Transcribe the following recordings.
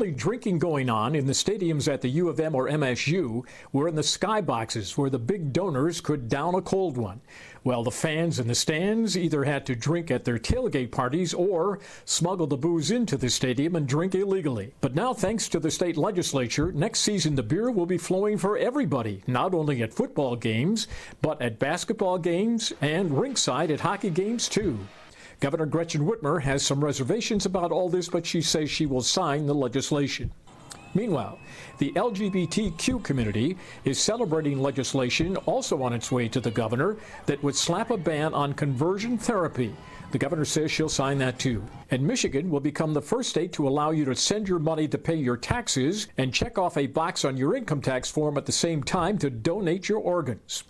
only drinking going on in the stadiums at the U of M or MSU were in the skyboxes where the big donors could down a cold one. Well, the fans in the stands either had to drink at their tailgate parties or smuggle the booze into the stadium and drink illegally. But now, thanks to the state legislature, next season the beer will be flowing for everybody, not only at football games, but at basketball games and rinkside at hockey games too. Governor Gretchen Whitmer has some reservations about all this, but she says she will sign the legislation. Meanwhile, the LGBTQ community is celebrating legislation also on its way to the governor that would slap a ban on conversion therapy. The governor says she'll sign that too. And Michigan will become the first state to allow you to send your money to pay your taxes and check off a box on your income tax form at the same time to donate your organs.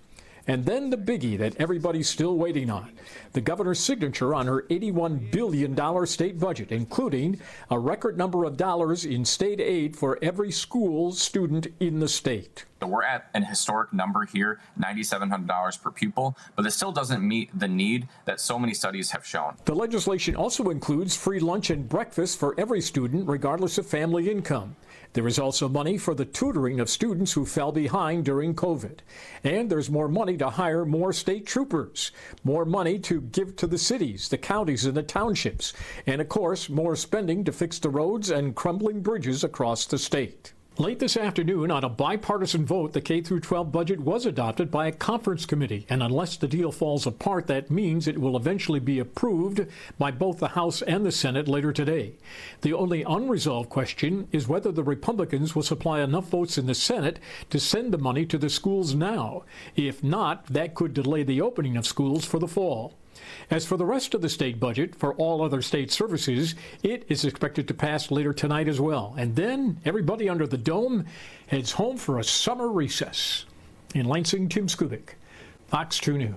And then the biggie that everybody's still waiting on, the governor's signature on her $81 billion state budget, including a record number of dollars in state aid for every school student in the state. So we're at an historic number here, $9,700 per pupil, but this still doesn't meet the need that so many studies have shown. The legislation also includes free lunch and breakfast for every student, regardless of family income. There is also money for the tutoring of students who fell behind during COVID. And there's more money to hire more state troopers, more money to give to the cities, the counties, and the townships, and of course, more spending to fix the roads and crumbling bridges across the state. Late this afternoon, on a bipartisan vote, the K-12 budget was adopted by a conference committee, and unless the deal falls apart, that means it will eventually be approved by both the House and the Senate later today. The only unresolved question is whether the Republicans will supply enough votes in the Senate to send the money to the schools now. If not, that could delay the opening of schools for the fall. As for the rest of the state budget for all other state services, it is expected to pass later tonight as well. And then everybody under the dome heads home for a summer recess. In Lansing, Tim Skubic, Fox 2 News.